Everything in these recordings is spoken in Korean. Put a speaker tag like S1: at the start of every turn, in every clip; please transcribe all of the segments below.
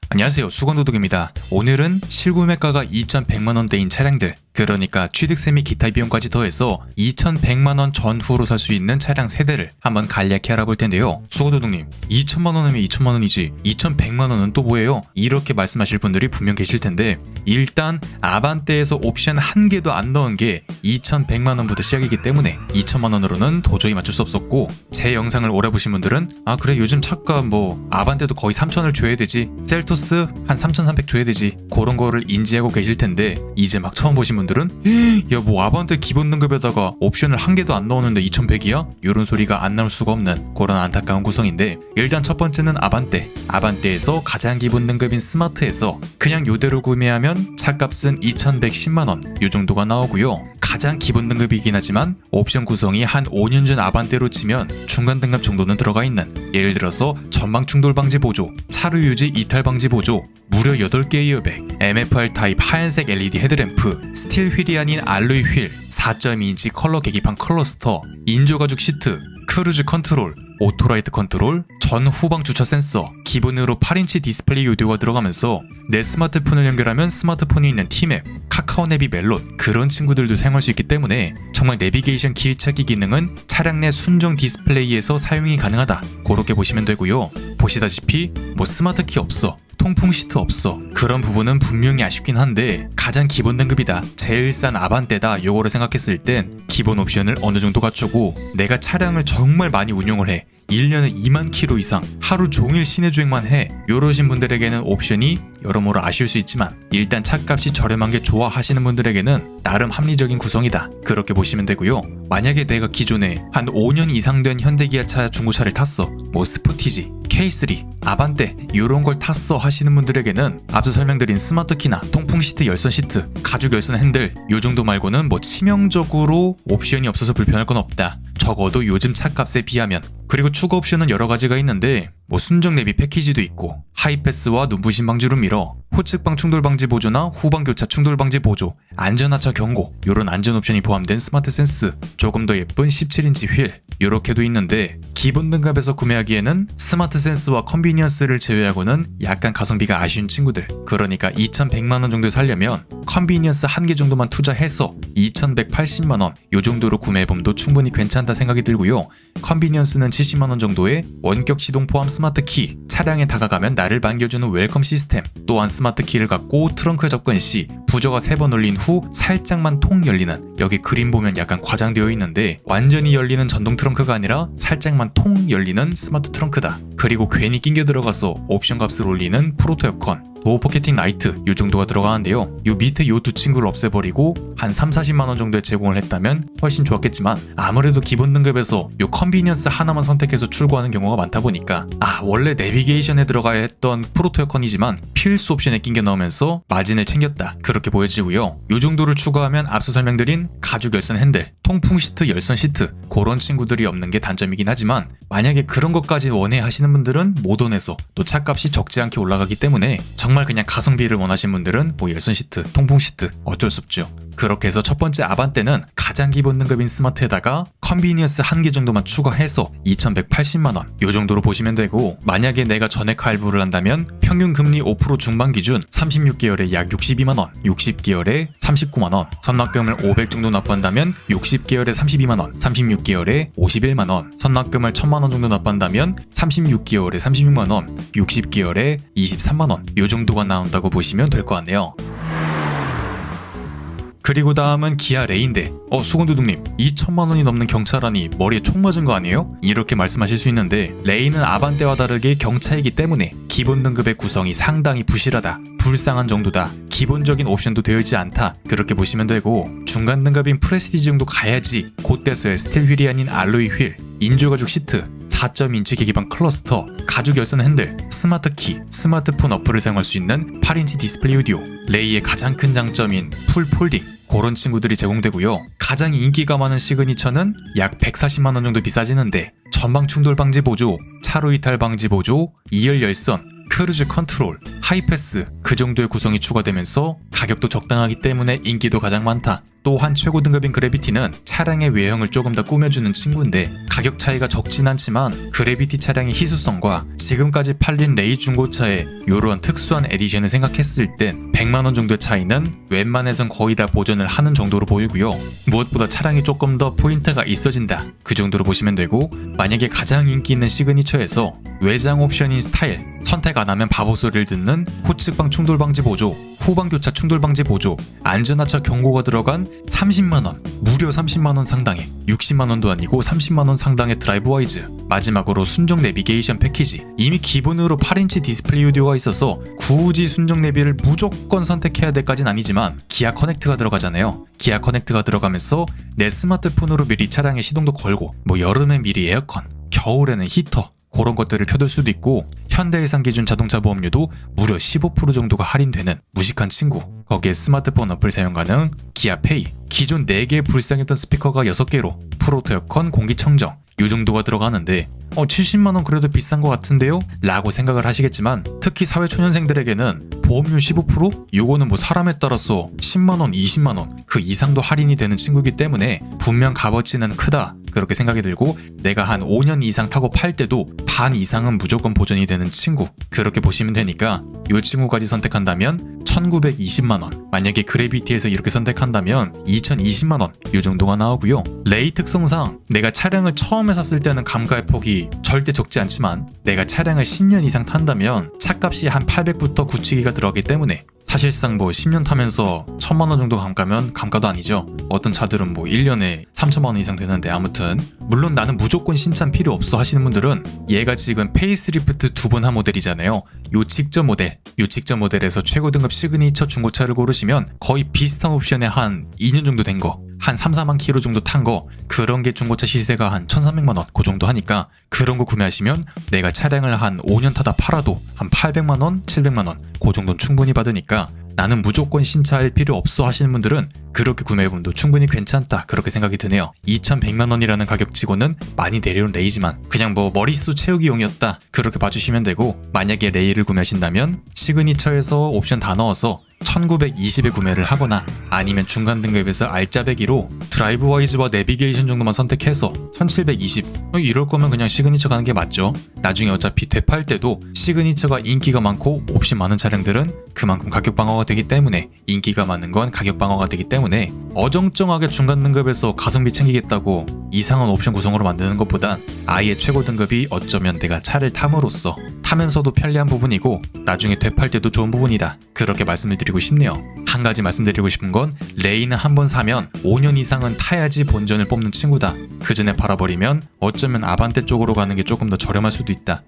S1: 안녕하세요, 수건도둑입니다. 오늘은 실구매가가 2,100만원대인 차량들, 그러니까 취득세 및 기타 비용까지 더해서 2,100만원 전후로 살 수 있는 차량 세대를 한번 간략히 알아볼 텐데요. 수건도둑님, 2,000만원이면 2,000만원이지 2,100만원은 또 뭐예요? 이렇게 말씀하실 분들이 분명 계실 텐데, 일단 아반떼에서 옵션 한 개도 안 넣은 게 2,100만원부터 시작이기 때문에 2,000만원으로는 도저히 맞출 수 없었고, 제 영상을 오래 보신 분들은 아 그래 요즘 차가 뭐 아반떼도 거의 3,000을 줘야 되지, 셀토스 한 3,300 줘야 되지, 그런 거를 인지하고 계실 텐데, 이제 막 처음 보신 분들은 야 뭐 아반떼 기본 등급에다가 옵션을 한 개도 안 넣었는데 2,100이야? 이런 소리가 안 나올 수가 없는 그런 안타까운 구성인데, 일단 첫 번째는 아반떼에서 가장 기본 등급인 스마트에서 그냥 요대로 구매하면 차값은 2,110만원 요 정도가 나오고요. 가장 기본 등급이긴 하지만 옵션 구성이 한 5년 전 아반떼로 치면 중간 등급 정도는 들어가 있는, 예를 들어서 전방 충돌 방지 보조, 차로 유지 이탈 방지 보조, 무려 8개의 이어백, MFR 타입 하얀색 LED 헤드램프, 스틸 휠이 아닌 알로이 휠, 4.2인치 컬러 계기판 클러스터, 인조 가죽 시트, 크루즈 컨트롤, 오토라이트 컨트롤, 전 후방 주차 센서, 기본으로 8인치 디스플레이 요디오가 들어가면서 내 스마트폰을 연결하면 스마트폰에 있는 T맵, 카카오 내비 멜론, 그런 친구들도 사용할 수 있기 때문에 정말 내비게이션 길 찾기 기능은 차량 내 순정 디스플레이에서 사용이 가능하다, 그렇게 보시면 되고요. 보시다시피 뭐 스마트키 없어, 통풍 시트 없어, 그런 부분은 분명히 아쉽긴 한데 가장 기본 등급이다, 제일 싼 아반떼다, 요거를 생각했을 땐 기본 옵션을 어느 정도 갖추고 내가 차량을 정말 많이 운용을 해, 1년에 2만 킬로 이상 하루 종일 시내 주행만 해, 요러신 분들에게는 옵션이 여러모로 아쉬울 수 있지만 일단 차값이 저렴한 게 좋아 하시는 분들에게는 나름 합리적인 구성이다, 그렇게 보시면 되고요. 만약에 내가 기존에 한 5년 이상 된 현대기아차 중고차를 탔어, 뭐 스포티지, K3, 아반떼 요런 걸 탔어 하시는 분들에게는 앞서 설명드린 스마트키나 통풍 시트, 열선 시트, 가죽 열선 핸들 요 정도 말고는 뭐 치명적으로 옵션이 없어서 불편할 건 없다, 적어도 요즘 차값에 비하면. 그리고 추가 옵션은 여러 가지가 있는데 뭐 순정 내비 패키지도 있고, 하이패스와 눈부신 방지 룸미러, 후측방 충돌 방지 보조나 후방 교차 충돌 방지 보조, 안전하차 경고, 요런 안전 옵션이 포함된 스마트 센스, 조금 더 예쁜 17인치 휠 요렇게도 있는데, 기본 등급에서 구매하기에는 스마트 센스와 컨비니언스를 제외하고는 약간 가성비가 아쉬운 친구들, 그러니까 2,100만원 정도 살려면 컨비니언스 한 개 정도만 투자해서 2,180만원 요 정도로 구매해봄도 충분히 괜찮다 생각이 들고요. 컨비니언스는 70만원 정도의 원격 시동 포함 스마트 키, 차량에 다가가면 나를 반겨주는 웰컴 시스템, 또한 스마트 키를 갖고 트렁크에 접근 시 부저가 3번 울린 후 살짝만 통 열리는, 여기 그림 보면 약간 과장되어 있는데 완전히 열리는 전동 트렁크가 아니라 살짝만 통 열리는 스마트 트렁크다. 그리고 괜히 낑겨 들어가서 옵션 값을 올리는 프로토 에어컨, 도어 포켓팅 라이트 요 정도가 들어가는데요. 요 밑에 요 두 친구를 없애버리고 한 3,40만원 정도에 제공을 했다면 훨씬 좋았겠지만, 아무래도 기본 등급에서 요 컨비니언스 하나만 선택해서 출고하는 경우가 많다 보니까 원래 내비게이션에 들어가야 했던 프로토 에어컨이지만 필수 옵션에 낑겨 넣으면서 마진을 챙겼다, 그렇게 보여지고요. 요 정도를 추가하면 앞서 설명드린 가죽 열선 핸들, 통풍 시트, 열선 시트 그런 친구들이 없는 게 단점이긴 하지만, 만약에 그런 것까지 원해 하시는 분들은 모던에서 또 차값이 적지 않게 올라가기 때문에 정말 그냥 가성비를 원하시는 분들은 뭐 열선 시트, 통풍 시트 어쩔 수 없죠. 그렇게 해서 첫 번째 아반떼는 가장 기본 등급인 스마트에다가 컨비니언스 한 개 정도만 추가해서 2,180만원 요 정도로 보시면 되고, 만약에 내가 전액 할부를 한다면 평균 금리 5% 중반 기준 36개월에 약 62만원, 60개월에 39만원, 선납금을 500 정도 납부한다면 60개월에 32만원, 36개월에 51만원, 선납금을 1,000만원 정도 납부한다면 36개월에 36만원, 60개월에 23만원 요 정도가 나온다고 보시면 될 것 같네요. 그리고 다음은 기아 레인데, 수건도둑님 2,000만원이 넘는 경차라니 머리에 총 맞은 거 아니에요? 이렇게 말씀하실 수 있는데, 레인은 아반떼와 다르게 경차이기 때문에 기본 등급의 구성이 상당히 부실하다, 불쌍한 정도다, 기본적인 옵션도 되어 있지 않다, 그렇게 보시면 되고, 중간 등급인 프레스티지 정도 가야지 그때서야 스틸 휠이 아닌 알로이 휠, 인조 가죽 시트, 4.2인치 계기판 클러스터, 가죽 열선 핸들, 스마트 키, 스마트폰 어플을 사용할 수 있는 8인치 디스플레이 오디오, 레이의 가장 큰 장점인 풀 폴딩 그런 친구들이 제공되고요. 가장 인기가 많은 시그니처는 약 140만원 정도 비싸지는데, 전방 충돌 방지 보조, 차로 이탈 방지 보조, 2열 열선, 크루즈 컨트롤, 하이패스, 그 정도의 구성이 추가되면서 가격도 적당하기 때문에 인기도 가장 많다. 또한 최고 등급인 그래비티는 차량의 외형을 조금 더 꾸며주는 친구인데 가격 차이가 적진 않지만 그래비티 차량의 희소성과 지금까지 팔린 레이 중고차의 이런 특수한 에디션을 생각했을 땐 100만원 정도의 차이는 웬만해선 거의 다 보전을 하는 정도로 보이고요. 무엇보다 차량이 조금 더 포인트가 있어진다. 그 정도로 보시면 되고, 만약에 가장 인기 있는 시그니처에서 외장 옵션인 스타일, 선택 안 하면 바보 소리를 듣는 후측방 충돌 방지 보조, 후방 교차 충돌 방지 보조, 안전하차 경고가 들어간 30만원, 무려 30만원 상당의, 60만원도 아니고 30만원 상당의 드라이브 와이즈, 마지막으로 순정 내비게이션 패키지. 이미 기본으로 8인치 디스플레이 오디오가 있어서 굳이 순정 내비를 무조건 선택해야 될까진 아니지만 기아 커넥트가 들어가잖아요. 기아 커넥트가 들어가면서 내 스마트폰으로 미리 차량의 시동도 걸고, 뭐 여름엔 미리 에어컨, 겨울에는 히터, 그런 것들을 켜둘 수도 있고, 현대해상 기준 자동차 보험료도 무려 15% 정도가 할인되는 무식한 친구. 거기에 스마트폰 어플 사용 가능, 기아페이, 기존 4개의 불쌍했던 스피커가 6개로 프로토 에어컨, 공기청정, 요 정도가 들어가는데 70만원 그래도 비싼 것 같은데요? 라고 생각을 하시겠지만, 특히 사회초년생들에게는 보험료 15%? 요거는 뭐 사람에 따라서 10만원, 20만원 그 이상도 할인이 되는 친구이기 때문에 분명 값어치는 크다, 그렇게 생각이 들고, 내가 한 5년 이상 타고 팔 때도 반 이상은 무조건 보존이 되는 친구, 그렇게 보시면 되니까 요 친구까지 선택한다면 1920만원, 만약에 그래비티에서 이렇게 선택한다면 2020만원 요 정도가 나오고요. 레이 특성상 내가 차량을 처음에 샀을 때는 감가의 폭이 절대 적지 않지만, 내가 차량을 10년 이상 탄다면 차값이 한 800부터 9치기가 들어가기 때문에 사실상 뭐 10년 타면서 1000만원 정도 감가면 감가도 아니죠. 어떤 차들은 뭐 1년에 3000만원 이상 되는데, 아무튼 물론 나는 무조건 신차 필요 없어 하시는 분들은 얘가 지금 페이스리프트 2번 한 모델이잖아요. 요 직접 모델에서 최고 등급 시그니처 중고차를 고르시면 거의 비슷한 옵션에 한 2년 정도 된 거, 한 3, 4만 킬로 정도 탄 거, 그런 게 중고차 시세가 한 1300만원 그 정도 하니까, 그런 거 구매하시면 내가 차량을 한 5년 타다 팔아도 한 800만원, 700만원 그 정도는 충분히 받으니까, 나는 무조건 신차할 필요 없어 하시는 분들은 그렇게 구매해보면 충분히 괜찮다, 그렇게 생각이 드네요. 2100만원이라는 가격치고는 많이 내려온 레이지만 그냥 뭐 머릿수 채우기용이었다, 그렇게 봐주시면 되고, 만약에 레이를 구매하신다면 시그니처에서 옵션 다 넣어서 1920에 구매를 하거나, 아니면 중간 등급에서 알짜배기로 드라이브 와이즈와 내비게이션 정도만 선택해서 1720, 이럴 거면 그냥 시그니처 가는 게 맞죠. 나중에 어차피 되팔 때도 시그니처가 인기가 많고 옵션 많은 차량들은 그만큼 가격 방어가 되기 때문에, 인기가 많은 건 가격 방어가 되기 때문에 어정쩡하게 중간 등급에서 가성비 챙기겠다고 이상한 옵션 구성으로 만드는 것보단 아예 최고 등급이 어쩌면 내가 차를 탐으로써 타면서도 편리한 부분이고 나중에 되팔 때도 좋은 부분이다, 그렇게 말씀을 드리고 싶네요. 한 가지 말씀드리고 싶은 건, 레이는 한번 사면 5년 이상은 타야지 본전을 뽑는 친구다. 그 전에 팔아버리면 어쩌면 아반떼 쪽으로 가는 게 조금 더 저렴할 수도 있다.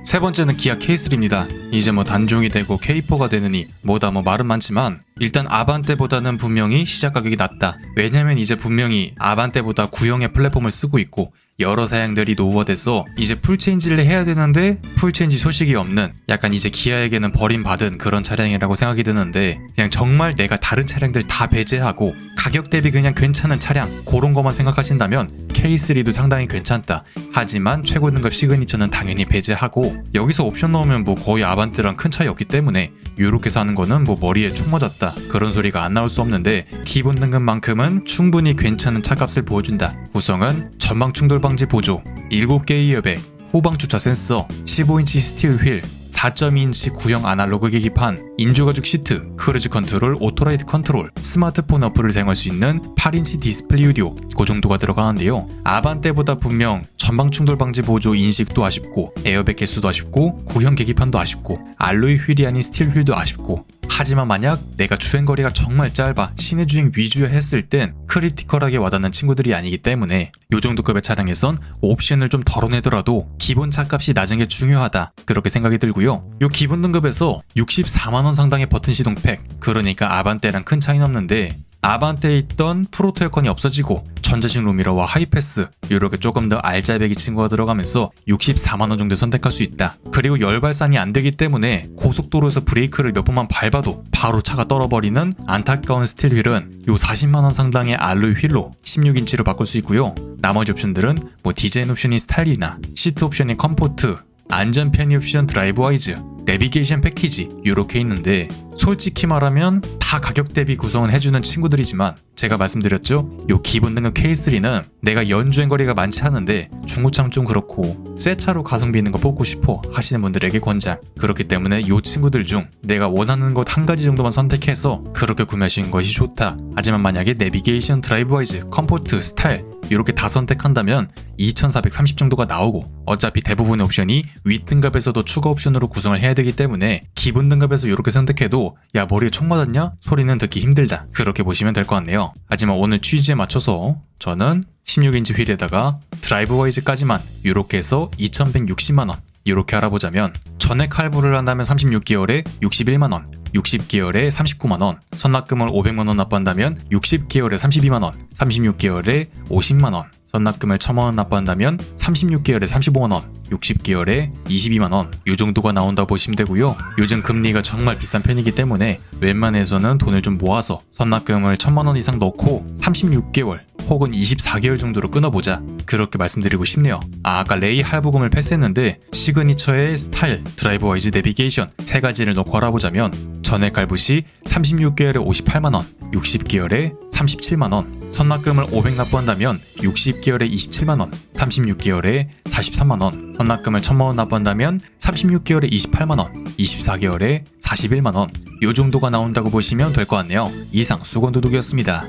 S1: 세 번째는 기아 K3입니다. 이제 뭐 단종이 되고 K4가 되느니 뭐다 뭐 말은 많지만, 일단 아반떼보다는 분명히 시작 가격이 낮다. 왜냐면 이제 분명히 아반떼보다 구형의 플랫폼을 쓰고 있고 여러 사양들이 노후화돼서 이제 풀체인지를 해야 되는데 풀체인지 소식이 없는, 약간 이제 기아에게는 버림받은 그런 차량이라고 생각이 드는데, 그냥 정말 내가 다른 차량들 다 배제하고 가격 대비 그냥 괜찮은 차량, 그런 것만 생각하신다면 K3도 상당히 괜찮다. 하지만 최고 등급 시그니처는 당연히 배제하고, 여기서 옵션 넣으면 뭐 거의 아반떼랑 큰 차이 없기 때문에 요렇게 사는 거는 뭐 머리에 총 맞았다, 그런 소리가 안 나올 수 없는데, 기본 등급만큼은 충분히 괜찮은 차값을 보여준다. 구성은 전방 충돌 방지 보조, 7개 이어백, 후방 주차 센서, 15인치 스틸 휠, 4.2인치 구형 아날로그 계기판, 인조가죽 시트, 크루즈 컨트롤, 오토라이드 컨트롤, 스마트폰 어플을 사용할 수 있는 8인치 디스플레이 오디오, 그 정도가 들어가는데요. 아반떼보다 분명 전방 충돌 방지 보조 인식도 아쉽고, 에어백 개수도 아쉽고, 구형 계기판도 아쉽고, 알로이 휠이 아닌 스틸 휠도 아쉽고, 하지만 만약 내가 주행거리가 정말 짧아 시내 주행 위주여 했을 땐 크리티컬하게 와닿는 친구들이 아니기 때문에 요 정도 급의 차량에선 옵션을 좀 덜어내더라도 기본 차값이 낮은 게 중요하다, 그렇게 생각이 들고요. 요 기본 등급에서 64만원 상당의 버튼 시동 팩, 그러니까 아반떼랑 큰 차이는 없는데, 아반떼에 있던 프로토 에어컨이 없어지고 전자식 룸미러와 하이패스, 이렇게 조금 더 알짜배기 친구가 들어가면서 64만원 정도 선택할 수 있다. 그리고 열발산이 안 되기 때문에 고속도로에서 브레이크를 몇 번만 밟아도 바로 차가 떨어버리는 안타까운 스틸 휠은 요 40만원 상당의 알로이 휠로 16인치로 바꿀 수 있고요. 나머지 옵션들은 뭐 디자인 옵션인 스타일이나 시트 옵션인 컴포트, 안전 편의 옵션 드라이브 와이즈, 내비게이션 패키지 요렇게 있는데 솔직히 말하면 다 가격 대비 구성은 해주는 친구들이지만 제가 말씀드렸죠? 요 기본 등급 K3는 내가 연주행 거리가 많지 않은데 중고차는 좀 그렇고 새 차로 가성비 있는 거 뽑고 싶어 하시는 분들에게 권장. 그렇기 때문에 요 친구들 중 내가 원하는 것 한 가지 정도만 선택해서 그렇게 구매하시는 것이 좋다. 하지만 만약에 내비게이션, 드라이브와이즈, 컴포트, 스타일 이렇게 다 선택한다면 2430 정도가 나오고 어차피 대부분의 옵션이 윗등급에서도 추가 옵션으로 구성을 해야 되기 때문에 기본 등급에서 이렇게 선택해도 야 머리에 총 맞았냐? 소리는 듣기 힘들다. 그렇게 보시면 될 것 같네요. 하지만 오늘 취지에 맞춰서 저는 16인치 휠에다가 드라이브와이즈까지만 이렇게 해서 2160만원 이렇게 알아보자면 전액 할부를 한다면 36개월에 61만원 60개월에 39만원, 선납금을 500만원 납부한다면 60개월에 32만원, 36개월에 50만원, 선납금을 1000만원 납부한다면 36개월에 35만원, 60개월에 22만원 요 정도가 나온다 보시면 되고요. 요즘 금리가 정말 비싼 편이기 때문에 웬만해서는 돈을 좀 모아서 선납금을 1000만원 이상 넣고 36개월 혹은 24개월 정도로 끊어보자. 그렇게 말씀드리고 싶네요. 아까 레이 할부금을 패스했는데 시그니처의 스타일, 드라이브와이즈, 내비게이션 세 가지를 넣고 알아보자면 전액 할부 시 36개월에 58만원, 60개월에 37만원, 선납금을 500 납부한다면 60개월에 27만원, 36개월에 43만원, 선납금을 1000만원 납부한다면 36개월에 28만원, 24개월에 41만원 요 정도가 나온다고 보시면 될 것 같네요. 이상 수건도둑이었습니다.